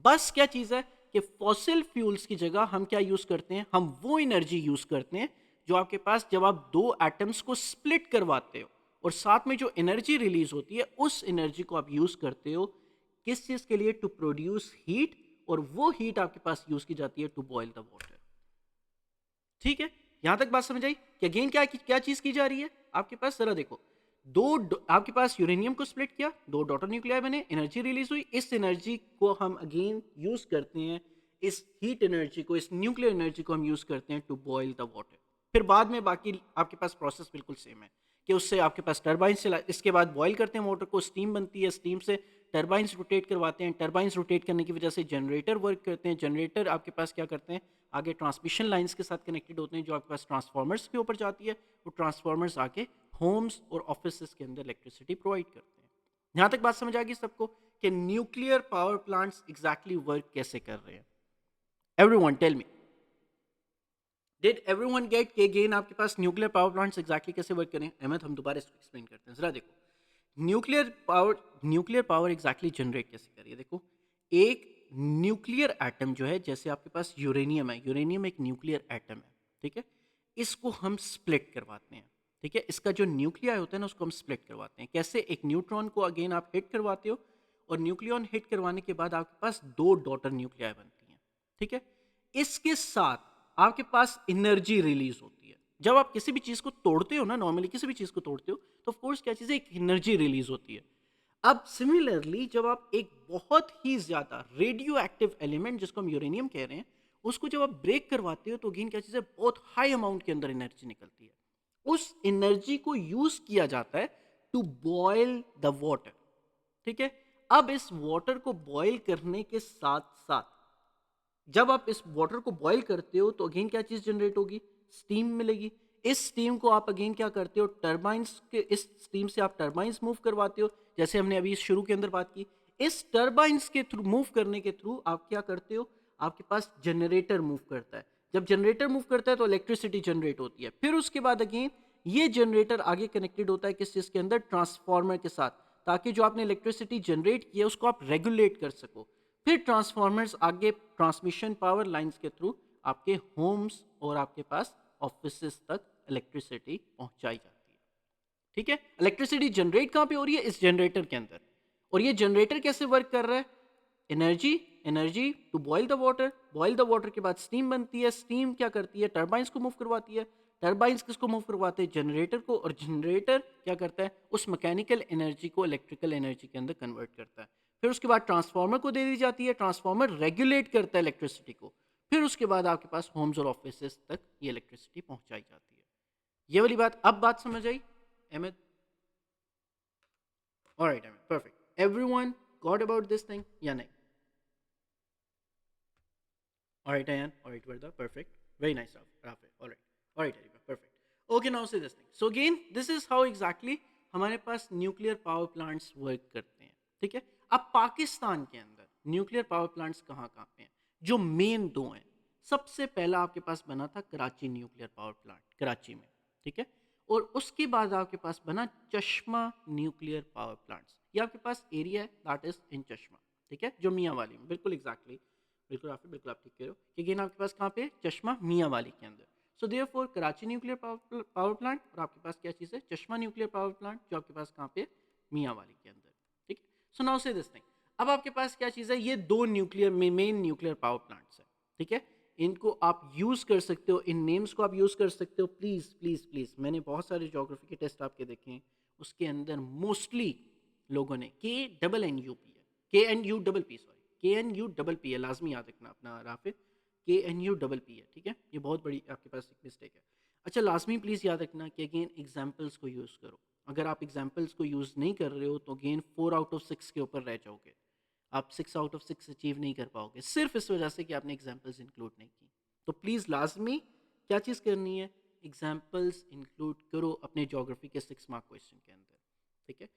बस क्या चीज़ है कि फॉसिल फ्यूल्स की जगह हम क्या यूज़ करते हैं, हम वो एनर्जी यूज़ करते हैं जो आपके पास जब आप दो एटम्स को स्प्लिट करवाते हो और साथ में जो एनर्जी रिलीज होती है उस एनर्जी को आप यूज़ करते हो किस चीज़ के लिए, टू प्रोड्यूस हीट, और वो हीट आपके पास यूज़ की जाती है टू बॉयल द वाटर। ठीक है, यहां तक बात समझ आई कि अगेन क्या क्या चीज की जा रही है आपके पास, जरा देखो आपके पास यूरेनियम को स्प्लिट किया, दो डॉटर न्यूक्लियाई बने, एनर्जी रिलीज हुई, इस एनर्जी को हम अगेन यूज करते हैं, इस हीट एनर्जी को, इस न्यूक्लियर एनर्जी को हम यूज करते हैं टू बॉयल द वाटर। फिर बाद में बाकी आपके पास प्रोसेस बिल्कुल सेम है कि उससे आपके पास टर्बाइन चला, इसके बाद बॉयल करते हैं वाटर को, स्टीम बनती है, स्टीम से टर्बाइंस रोटेट करवाते हैं, टर्बाइंस रोटेट करने की वजह से जनरेटर वर्क करते हैं, जनरेटर आपके पास क्या करते हैं, आगे ट्रांसमिशन लाइंस के साथ कनेक्टेड होते हैं जो आपके पास ट्रांसफार्मर्स के ऊपर जाती है, वो ट्रांसफार्मर्स आके होम्स और ऑफिस के अंदर इलेक्ट्रिसिटी प्रोवाइड करते हैं। यहाँ तक बात समझ आ गई सबको कि nuclear power plants exactly work कैसे कर रहे हैं। Everyone tell me, did everyone get के अगेन आपके पास न्यूक्लियर पावर प्लांट्स एग्जैक्टली कैसे वर्क करें? अहमद हम दोबारा इसको एक्सप्लेन करते हैं, जरा देखो न्यूक्लियर पावर एग्जैक्टली जनरेट कैसे करिए। देखो एक न्यूक्लियर एटम जो है, जैसे आपके पास यूरेनियम है, यूरेनियम एक न्यूक्लियर एटम है। ठीक है, इसको हम स्प्लिट करवाते हैं। ठीक है, इसका जो न्यूक्लियाई होता है ना उसको हम स्प्लिट करवाते हैं। कैसे? एक न्यूट्रॉन को अगेन आप हिट करवाते हो और न्यूक्लियन हिट करवाने के बाद आपके पास दो डॉटर न्यूक्लियाई बनती हैं। ठीक है, इसके साथ आपके पास एनर्जी रिलीज होती है। जब आप किसी भी चीज को तोड़ते हो ना, नॉर्मली किसी भी चीज को तोड़ते हो तो ऑफ कोर्स क्या चीज है, एक एनर्जी रिलीज होती है। अब सिमिलरली जब आप एक बहुत ही ज्यादा रेडियो एक्टिव एलिमेंट जिसको हम यूरेनियम कह रहे हैं उसको जब आप ब्रेक करवाते हो तो अगेन क्या चीज है, बहुत हाई अमाउंट के अंदर एनर्जी निकलती है। उस एनर्जी को यूज किया जाता है टू बॉयल द वाटर। ठीक है, अब इस वाटर को बॉयल करने के साथ साथ जब आप इस वाटर को बॉईल करते हो तो अगेन क्या चीज जनरेट होगी, स्टीम मिलेगी। इस स्टीम को आप अगेन क्या करते हो, टर्बाइंस के, इस स्टीम से आप टर्बाइंस मूव करवाते हो, जैसे हमने अभी शुरू के अंदर बात की। इस टर्बाइंस के थ्रू मूव करने के थ्रू आप क्या करते हो, आपके पास जनरेटर मूव करता है। जब जनरेटर मूव करता है तो इलेक्ट्रिसिटी जनरेट होती है। फिर उसके बाद अगेन ये जनरेटर आगे कनेक्टेड होता है किस चीज के अंदर, ट्रांसफार्मर के साथ, ताकि जो आपने इलेक्ट्रिसिटी जनरेट की है उसको आप रेगुलेट कर सको। फिर ट्रांसफार्मर्स आगे ट्रांसमिशन पावर लाइंस के थ्रू आपके होम्स और आपके पास ऑफिसेस तक इलेक्ट्रिसिटी पहुंचाई जाती है। ठीक है, इलेक्ट्रिसिटी जनरेट कहां पे हो रही है, इस जनरेटर के अंदर, और ये जनरेटर कैसे वर्क कर रहा है? Energy energy to boil the water के बाद स्टीम बनती है, स्टीम क्या करती है? टर्बाइंस को मूव करवाती है, टर्बाइंस किसको मूव करवाते हैं? जनरेटर को, और जनरेटर क्या करता है? उस मैकेनिकल एनर्जी को इलेक्ट्रिकल एनर्जी के अंदर कन्वर्ट करता है। फिर उसके बाद ट्रांसफार्मर को दे दी जाती है, ट्रांसफार्मर रेगुलेट करता है इलेक्ट्रिसिटी को। फिर उसके बाद आपके पास होम्स और ऑफिसेस तक ये इलेक्ट्रिसिटी पहुंचाई जाती है। ये वाली बात, अब बात समझ आई Ahmed? Alright Ahmed, perfect. Everyone got about this thing या नहीं? Alright Ayan, alright Warda, perfect, very nice Rafay, alright, alright Areeba, perfect. Okay, now से this thing. So again this is how exactly हमारे पास न्यूक्लियर पावर प्लांट्स वर्क करते हैं, ठीक है? अब पाकिस्तान के अंदर न्यूक्लियर पावर प्लांट्स कहाँ कहाँ पे हैं? जो मेन दो हैं, सबसे पहला आपके पास बना था Karachi nuclear power plant, Karachi में, ठीक है? और उसके बाद आपके पास बना चश्मा न्यूक्लियर पावर प्लांट्स। ये आपके पास एरिया है दैट इज इन चश्मा, ठीक है, जो मियाँ वाली में, बिल्कुल एग्जैक्टली, बिल्कुल आप ठीक कह रहे हो कि अगेन आपके पास कहाँ पे? चश्मा मियाँ वाली के अंदर। So therefore Karachi nuclear power plant, और आपके पास क्या चीज़ है? चश्मा न्यूक्लियर पावर प्लांट, जो आपके पास कहाँ पे? मियाँ वाली के अंदर, ठीक है? सो नाउ से दिस थिंग, अब आपके पास क्या चीज़ है? ये दो nuclear main nuclear power plants है, ठीक है? इनको आप यूज़ कर सकते हो, इन नेम्स को आप यूज़ कर सकते हो। प्लीज़ प्लीज़ प्लीज़, मैंने बहुत सारे ज्योग्राफी के टेस्ट आपके देखे हैं, उसके अंदर मोस्टली लोगों ने KNNUP है, KNUPP, सॉरी, KNUPP है, लाजमी याद रखना अपना राफिद, KNUPP है, ठीक है? ये बहुत बड़ी आपके पास एक मिस्टेक है। अच्छा, लाजमी प्लीज़ याद रखना कि अगेन एग्जाम्पल्स को यूज़ करो। अगर आप एग्जाम्पल्स को यूज़ नहीं कर रहे हो तो अगेन 4 आउट ऑफ 6 के ऊपर रह जाओगे, आप 6 आउट ऑफ 6 अचीव नहीं कर पाओगे, सिर्फ इस वजह से कि आपने एग्जाम्पल्स इंक्लूड नहीं की। तो प्लीज़ लाजमी क्या चीज़ करनी है? एग्जाम्पल्स इंक्लूड करो अपने जोग्राफी के 6 मार्क क्वेश्चन के अंदर, ठीक है?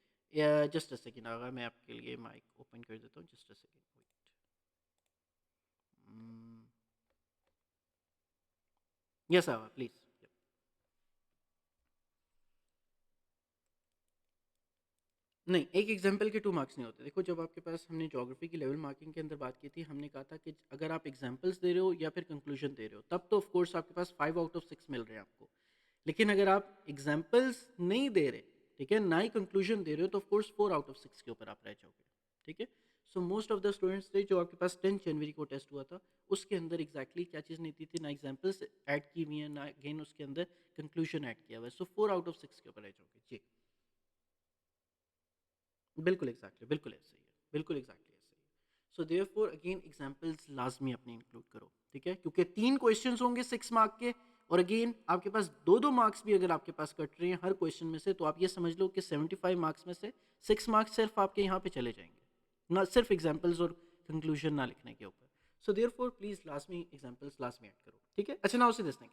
जस्ट अ सेकेंड, अगर मैं आपके लिए माइक ओपन कर देता हूँ, जस्ट अ सेकेंड, यस आवा प्लीज़। नहीं, एक एग्जाम्पल के 2 मार्क्स नहीं होते। देखो, जब आपके पास हमने ज्योग्राफी की लेवल मार्किंग के अंदर बात की थी, हमने कहा था कि अगर आप एग्जाम्पल्स दे रहे हो या फिर कंक्लूजन दे रहे हो, तब तो ऑफ कोर्स आपके पास 5 आउट ऑफ 6 मिल रहे हैं आपको। लेकिन अगर आप एग्जाम्पल्स नहीं दे रहे, ठीक है, ना ही कंक्लूजन दे रहे हो, तो ऑफ कोर्स 4 आउट ऑफ 6 के ऊपर आप रह जाओगे, ठीक है? So most of the students थे जो आपके पास 10 जनवरी को टेस्ट हुआ था, उसके अंदर एग्जैक्टली क्या चीज़ नहीं थी, ना एग्जाम्पल्स ऐड की हुई हैं, ना अगेन उसके अंदर कंक्लूजन ऐड किया हुआ है। सो 4 आउट ऑफ 6 के ऊपर रह जाओगे जी। बिल्कुल एग्जैक्टली, बिल्कुल ऐसे ही है, बिल्कुल एग्जैक्टली ऐसे ही है। सो देयरफॉर अगेन एग्जांपल्स लाजमी अपने इंक्लूड करो, ठीक है? क्योंकि 3 क्वेश्चंस होंगे 6 मार्क के, और अगेन आपके पास 2-2 मार्क्स भी अगर आपके पास कट रहे हैं हर क्वेश्चन में से, तो आप ये समझ लो कि 75 मार्क्स में से 6 मार्क्स सिर्फ आपके यहाँ पे चले जाएंगे, ना सिर्फ एग्जाम्पल्स और कंक्लूजन ना लिखने के ऊपर। सो देयरफॉर प्लीज लाजमी एग्जाम्पल्स लाजमी ऐड करो, ठीक है? अच्छा, ना उसे दिस थिंग,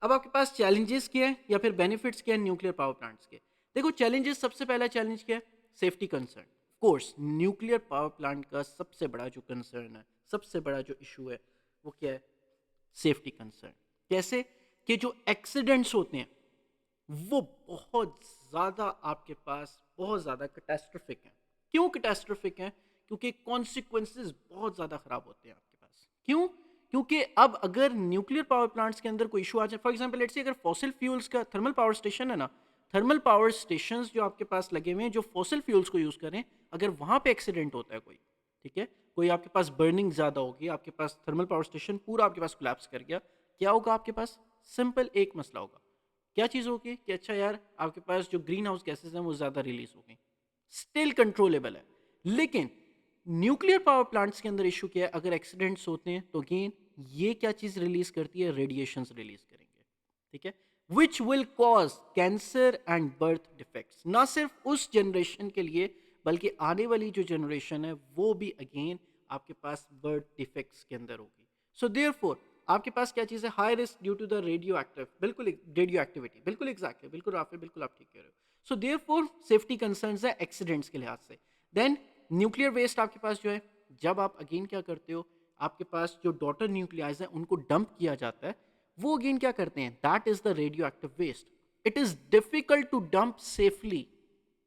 अब आपके पास चैलेंजेस क्या है या फिर बेनिफिट्स क्या है न्यूक्लियर पावर प्लांट्स के? देखो, चैलेंजेस, सबसे पहला चैलेंज क्या है? Safety concern. Course nuclear power plant का सबसे बड़ा जो कंसर्न है, सबसे बड़ा जो इशू है, वो क्या है? Safety concern. कैसे? कि जो एक्सीडेंट्स होते हैं वो बहुत ज़्यादा आपके पास बहुत ज़्यादा कैटास्ट्रोफिक हैं। क्यों कैटास्ट्रोफिक हैं? क्योंकि कॉन्सिक्वेंसेस बहुत ज़्यादा ख़राब होते हैं आपके पास। क्यों? क्योंकि अब अगर न्यूक्लियर पावर प्लांट्स के अंदर कोई इशू आ जाए, फॉर एग्जांपल लेट्स से अगर फॉसिल फ्यूल्स का थर्मल पावर स्टेशन है ना, थर्मल पावर स्टेशंस जो आपके पास लगे हुए हैं जो फॉसिल फ्यूल्स को यूज़ करें, अगर वहाँ पे एक्सीडेंट होता है कोई, ठीक है, कोई आपके पास बर्निंग ज़्यादा होगी, आपके पास थर्मल पावर स्टेशन पूरा आपके पास कोलैप्स कर गया, क्या होगा आपके पास? सिंपल एक मसला होगा। क्या चीज़ होगी कि अच्छा यार, आपके पास जो ग्रीन हाउस गैसेज हैं वो ज़्यादा रिलीज हो गई, स्टिल कंट्रोलेबल है। लेकिन न्यूक्लियर पावर प्लांट्स के अंदर इशू क्या है? अगर एक्सीडेंट्स होते हैं तो अगेन ये क्या चीज़ रिलीज करती है? रेडिएशंस रिलीज करेंगे, ठीक है, which will cause cancer and birth defects, ना सिर्फ उस जनरेशन के लिए बल्कि आने वाली जो जनरेशन है वो भी अगेन आपके पास बर्थ डिफेक्ट्स के अंदर होगी। सो देयरफॉर आपके पास क्या चीज़ है? High risk due to the radioactive, बिल्कुल रेडियो एक्टिविटी, बिल्कुल एग्जैक्टली, बिल्कुल राफे, बिल्कुल आप ठीक कह रहे हो। सो देयरफॉर सेफ्टी कंसर्न्स है एक्सीडेंट्स के लिहाज से। देन न्यूक्लियर वेस्ट आपके पास जो है, जब आप अगेन क्या करते हो, आपके पास जो डॉटर न्यूक्लियाइज है उनको डंप किया जाता है, वो अगेन क्या करते हैं? That is the radioactive waste. It is difficult to dump safely,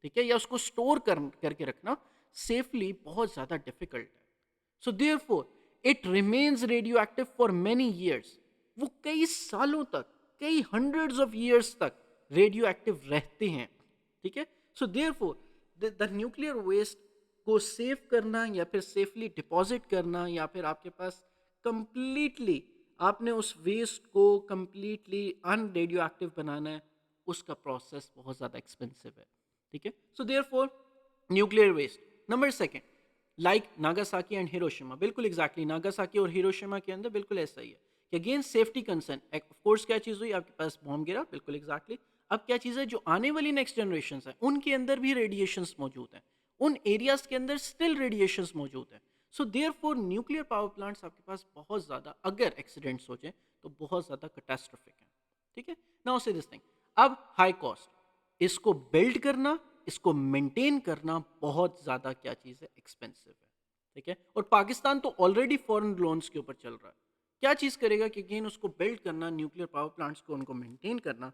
ठीक है, या उसको स्टोर करके रखना सेफली बहुत ज्यादा डिफिकल्ट है। So therefore it remains radioactive for many years, वो कई सालों तक, कई हंड्रेड्स ऑफ ईयर्स तक रेडियो एक्टिव रहते हैं, ठीक है? So therefore the nuclear waste को सेव करना या फिर सेफली डिपॉजिट करना या फिर आपके पास कंप्लीटली आपने उस वेस्ट को कंप्लीटली अनरेडियो एक्टिव बनाना है, उसका प्रोसेस बहुत ज़्यादा एक्सपेंसिव है। ठीक है, so therefore nuclear waste number second, like Nagasaki and Hiroshima, बिल्कुल एग्जैक्टली नागासाकी और हिरोशिमा के अंदर बिल्कुल ऐसा ही है कि again safety concern, of course क्या चीज़ हुई, आपके पास बॉम्ब गिरा, बिल्कुल एग्जैक्टली। अब क्या चीज़ है, जो आने वाली नेक्स्ट जनरेशन है उनके अंदर भी रेडिएशंस मौजूद हैं, उन एरियाज के अंदर स्टिल रेडिएशंस मौजूद हैं। सो देयरफॉर न्यूक्लियर पावर प्लांट्स आपके पास बहुत ज़्यादा, अगर एक्सीडेंट्स हो जाए तो बहुत ज़्यादा कैटास्ट्रोफिक है। ठीक है, नाउ से दिस थिंग, अब हाई कॉस्ट, इसको बिल्ड करना, इसको मेंटेन करना बहुत ज़्यादा क्या चीज़ है, एक्सपेंसिव है। ठीक है, और पाकिस्तान तो ऑलरेडी फॉरेन लोन्स के ऊपर चल रहा है, क्या चीज़ करेगा कि अगेन उसको बिल्ड करना, न्यूक्लियर पावर प्लांट्स को उनको मेंटेन करना,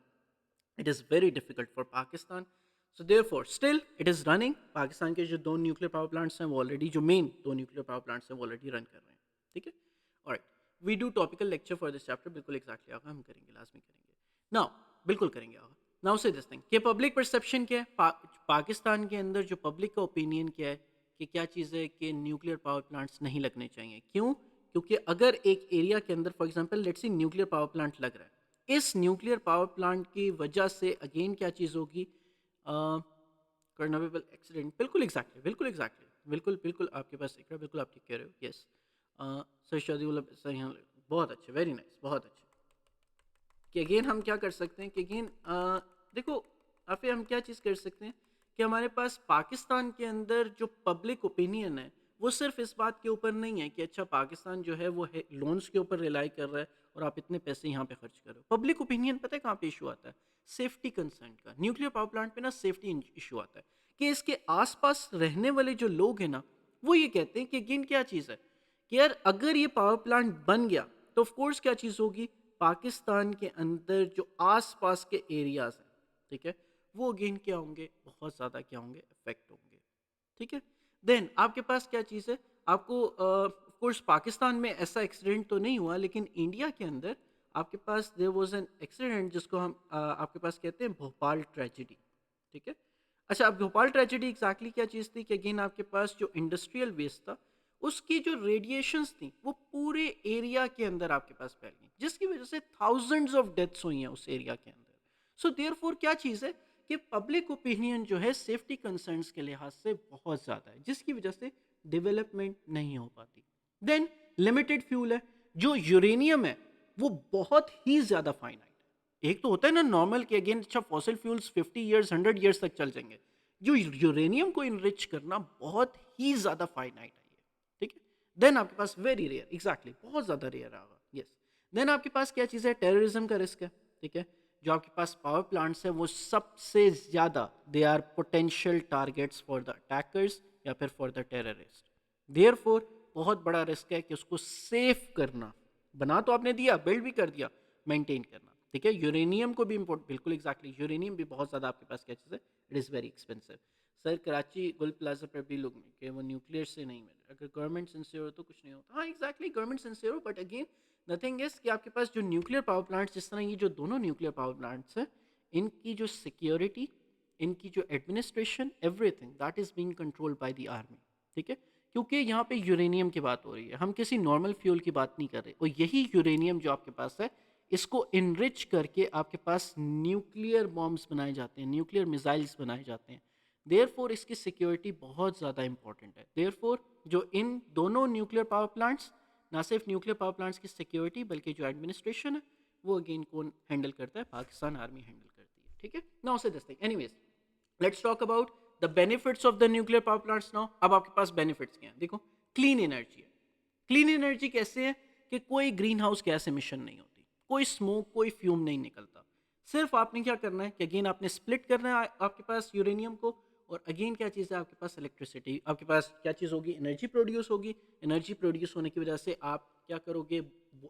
it is very difficult for Pakistan. So therefore still it is running, Pakistan के जो 2 न्यूक्लियर पावर प्लांट्स हैं वो ऑलरेडी, जो मेन 2 न्यूक्लियर पावर प्लांट्स हैं वो ऑलरेडी रन कर रहे हैं। ठीक है, alright, we do topical lecture for this chapter, बिल्कुल एग्जैक्टली आगा हम करेंगे, लाजमी करेंगे। नाउ बिल्कुल करेंगे आगा। नाउ से दिस थिंग कि पब्लिक परसेप्शन क्या है, पाकिस्तान के अंदर जो पब्लिक का ओपिनियन क्या है कि क्या चीज़ है कि न्यूक्लियर पावर प्लांट्स नहीं लगने चाहिए। क्यों? क्योंकि अगर एक एरिया के अंदर for example let's see nuclear power plant लग रहा है, इस न्यूक्लियर पावर प्लांट की वजह से अगेन क्या चीज़ होगी, कर्नेबल एक्सीडेंट, बिल्कुल एग्जैक्टली, बिल्कुल एग्जैक्टली, बिल्कुल बिल्कुल आपके पास इकरा, बिल्कुल आप ठीक कह रहे हो, यस। सर शादी सर यहाँ, बहुत अच्छे, वेरी नाइस, बहुत अच्छे। कि अगेन हम क्या कर सकते हैं कि अगेन देखो, या फिर हम क्या चीज़ कर सकते हैं कि हमारे पास पाकिस्तान के अंदर जो पब्लिक ओपिनियन है वो सिर्फ इस बात के ऊपर नहीं है कि अच्छा पाकिस्तान जो है वो लोन्स के ऊपर रिलाई कर रहा है और आप इतने पैसे यहाँ पे खर्च कर रहे हो। पब्लिक ओपिनियन पता है कहाँ पे इशू आता है, सेफ्टी कंसर्न का। न्यूक्लियर पावर प्लांट पे ना सेफ्टी इशू आता है कि इसके आसपास रहने वाले जो लोग हैं ना, वो ये कहते हैं कि अगेन क्या चीज़ है कि यार अगर ये पावर प्लांट बन गया तो ऑफ कोर्स क्या चीज़ होगी, पाकिस्तान के अंदर जो आसपास के एरियाज हैं, ठीक है, वो अगेन क्या होंगे, बहुत ज़्यादा क्या होंगे, इफेक्ट होंगे। ठीक है, देन आपके पास क्या चीज़ है, आपको ऑफ कोर्स पाकिस्तान में ऐसा एक्सीडेंट तो नहीं हुआ, लेकिन इंडिया के अंदर आपके पास देयर वाज एन एक्सीडेंट जिसको हम आपके पास कहते हैं भोपाल ट्रेजेडी। ठीक है, अच्छा, अब भोपाल ट्रेजेडी एग्जैक्टली क्या चीज़ थी कि अगेन आपके पास जो इंडस्ट्रियल वेस्ट था उसकी जो रेडिएशंस थी वो पूरे एरिया के अंदर आपके पास फैल गई, जिसकी वजह से थाउजेंड्स ऑफ डेथ्स हुई हैं उस एरिया के अंदर। सो देयरफॉर क्या चीज़ है कि पब्लिक ओपिनियन जो है सेफ्टी कंसर्न्स के लिहाज से बहुत ज़्यादा है, जिसकी वजह से डेवलपमेंट नहीं हो पाती। देन लिमिटेड फ्यूल है, जो यूरेनियम है वो बहुत ही ज़्यादा फाइनाइट है। एक तो होता है ना नॉर्मल कि अगेन अच्छा फॉसिल फ्यूल्स 50 ईयर्स 100 ईयर्स तक चल जाएंगे, जो यूरेनियम को इनरिच करना बहुत ही ज़्यादा फाइनाइट है ये। ठीक है, देन आपके पास वेरी रेयर, एग्जैक्टली बहुत ज़्यादा रेयर आगा, यस। देन आपके पास क्या चीज़ है, टेररिज्म का रिस्क है। ठीक है, जो आपके पास पावर प्लांट्स है वो सबसे ज़्यादा they are potential targets for the attackers या फिर फॉर द टेररिस्ट। देयरफॉर बहुत बड़ा रिस्क है कि उसको सेफ करना, बना तो आपने दिया, बिल्ड भी कर दिया, मेंटेन करना। ठीक है, यूरेनियम को भी इम्पोर्ट, बिल्कुल एग्जैक्टली, यूरेनियम भी बहुत ज़्यादा आपके पास क्या चीज़ है, it is very expensive. Sir Karachi गुल प्लाजा पर भी लोग कि वो न्यूक्लियर से नहीं मिल रहा, अगर गवर्नमेंट सिंसियर हो तो कुछ नहीं होता। हाँ एग्जैक्टली, गवर्नमेंट सिंसियर हो, but again the thing is कि आपके पास जो न्यूक्लियर पावर प्लांट्स, जिस तरह ये जो दोनों न्यूक्लियर पावर प्लांट्स हैं, इनकी जो सिक्योरिटी, इनकी जो administration, everything that is being controlled by the army. ठीक है, क्योंकि यहाँ पे यूरेनियम की बात हो रही है, हम किसी नॉर्मल फ्यूल की बात नहीं कर रहे, और यही यूरेनियम जो आपके पास है इसको इनरिच करके आपके पास न्यूक्लियर बॉम्ब्स बनाए जाते हैं, न्यूक्लियर मिसाइल्स बनाए जाते हैं। देयरफॉर इसकी सिक्योरिटी बहुत ज़्यादा इंपॉर्टेंट है। देयरफॉर जो इन दोनों न्यूक्लियर पावर प्लांट्स, ना सिर्फ न्यूक्लियर पावर प्लांट्स की सिक्योरिटी बल्कि जो एडमिनिस्ट्रेशन है वो अगेन कौन हैंडल करता है, पाकिस्तान आर्मी हैंडल करती है। ठीक है, नाउ से this thing, anyways let's talk about the benefits of the nuclear power plants now. अब आपके पास बेनिफिट्स क्या हैं, देखो, क्लीन एनर्जी है। क्लीन एनर्जी कैसे है कि कोई ग्रीन हाउस गैस एमिशन नहीं होती, कोई स्मोक, कोई फ्यूम नहीं निकलता। सिर्फ आपने क्या करना है कि अगेन आपने स्प्लिट करना है आपके पास यूरेनियम को, और अगेन क्या चीज़ है आपके पास, इलेक्ट्रिसिटी, आपके पास क्या चीज़ होगी, एनर्जी प्रोड्यूस होगी। एनर्जी प्रोड्यूस होने की वजह से आप क्या करोगे,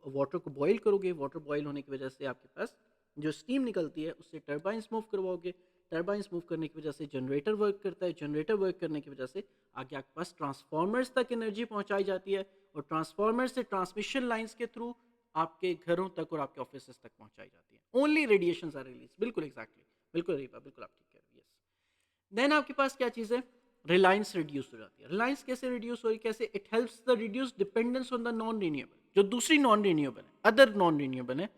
वाटर को बॉईल करोगे, वाटर बॉईल होने की वजह से आपके पास जो स्टीम निकलती है उससे टर्बाइंस मूव करवाओगे, टर्बाइंस मूव करने की वजह से जनरेटर वर्क करता है, जनरेटर वर्क करने की वजह से आगे आपके पास ट्रांसफार्मर्स तक एनर्जी पहुंचाई जाती है, और ट्रांसफार्मर से ट्रांसमिशन लाइंस के थ्रू आपके घरों तक और आपके ऑफिस तक पहुंचाई जाती है। ओनली रेडिएशन आर रिलीज, बिल्कुल एग्जैक्टली, बिल्कुल रीपा, बिल्कुल आप ठीक कह रहे हो, यस। देन आपके पास क्या चीज़ है रिलायंस रिड्यूस हो जाती है। रिलायंस कैसे रिड्यूस हो रही, कैसे? It helps the reduce dependence on the non renewable. जो दूसरी नॉन रिन्यूएबल है, अदर नॉन रिन्यूएबल है,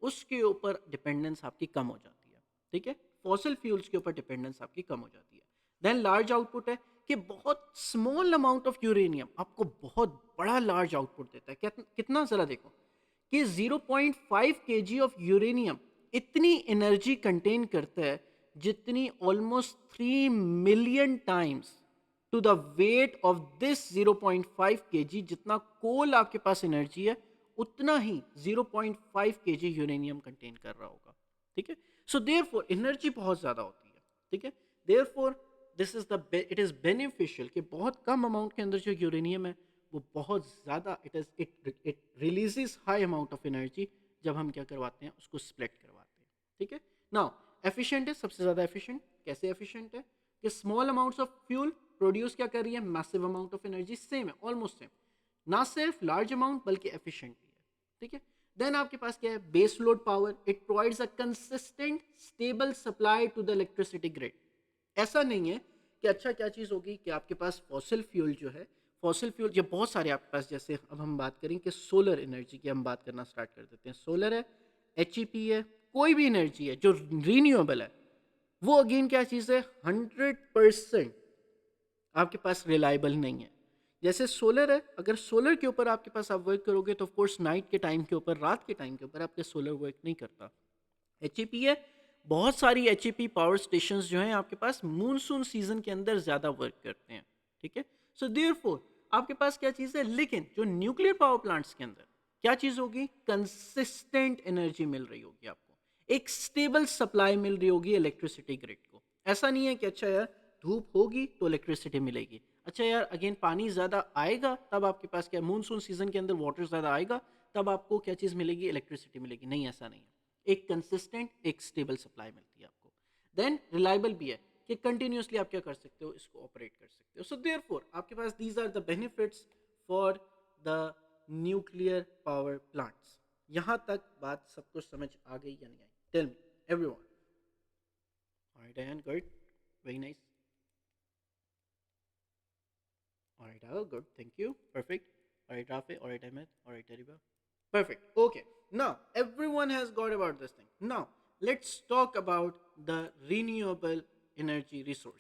उसके ऊपर डिपेंडेंस आपकी कम हो जाती है। ठीक है, फॉसिल फ्यूल्स के ऊपर डिपेंडेंस आपकी कम हो जाती है। देन लार्ज आउटपुट है कि बहुत स्मॉल अमाउंट ऑफ यूरेनियम आपको बहुत बड़ा लार्ज आउटपुट देता है। कितना, जरा देखो कि 0.5 kg ऑफ यूरेनियम इतनी एनर्जी कंटेन करता है जितनी almost 3 million times to the weight of this 0.5 kg। जितना कोल आपके पास एनर्जी है, उतना ही 0.5 kg यूरेनियम कंटेन कर रहा होगा। ठीक है, सो देयरफॉर एनर्जी बहुत ज्यादा होती है। ठीक है, therefore this is the it is beneficial कि बहुत कम अमाउंट के अंदर जो यूरेनियम है वो बहुत ज़्यादा it releases high amount of energy जब हम क्या करवाते हैं, उसको स्प्लिट करवाते हैं। ठीक है, नाउ एफिशिएंट है, सबसे ज़्यादा एफिशिएंट। कैसे एफिशिएंट है कि small amounts of fuel produce क्या कर रही है, massive amount of energy. Same है, ऑलमोस्ट सेम, ना सिर्फ लार्ज अमाउंट बल्कि एफिशिएंट भी है। ठीक है, देन आपके पास क्या है, base load power. It provides a consistent stable supply to the electricity grid. ऐसा नहीं है कि अच्छा क्या चीज़ होगी कि आपके पास फॉसिल फ्यूल जो है, फॉसिल फ्यूल जब बहुत सारे आपके पास, जैसे अब हम बात करें कि सोलर एनर्जी की हम बात करना स्टार्ट कर देते हैं। सोलर है, है, कोई भी एनर्जी है जो रीन्यूएबल है, वो अगेन क्या चीज़ है, 100% आपके पास रिलायबल नहीं है। जैसे सोलर है, अगर सोलर के ऊपर आपके पास आप वर्क करोगे तो ऑफकोर्स नाइट के टाइम के ऊपर, रात के टाइम के ऊपर आपके सोलर वर्क नहीं करता। है, बहुत सारी पावर स्टेशंस जो हैं आपके पास मूनसून सीजन के अंदर ज़्यादा वर्क करते हैं। ठीक है, सो देयरफॉर आपके पास क्या चीज़ है, लेकिन जो न्यूक्लियर पावर प्लांट्स के अंदर क्या चीज़ होगी, कंसिस्टेंट एनर्जी मिल रही होगी आपको, एक स्टेबल सप्लाई मिल रही होगी इलेक्ट्रिसिटी ग्रिड को। ऐसा नहीं है कि अच्छा यार धूप होगी तो इलेक्ट्रिसिटी मिलेगी, अच्छा यार अगेन पानी ज़्यादा आएगा तब आपके पास क्या, मूनसून सीजन के अंदर वाटर ज़्यादा आएगा तब आपको क्या चीज़ मिलेगी, इलेक्ट्रिसिटी मिलेगी। नहीं, ऐसा नहीं है। एक कंसिस्टेंट, एक स्टेबल सप्लाई मिलती है आपको। देन रिलायबल भी है कि कंटिन्यूसली आप क्या कर सकते हो, इसको ऑपरेट कर सकते हो। सो देयरफॉर आपके पास these are the benefits for the nuclear power plants. यहाँ तक बात सबको समझ आ गई या नहीं आई? Tell me everyone. Alright Ayan, good, very nice. Alright Al, good, thank you, perfect. Alright Rafe, alright Ahmed, alright Ariba. Perfect. Okay. Now everyone has got about this thing. Now let's talk about the renewable energy resource.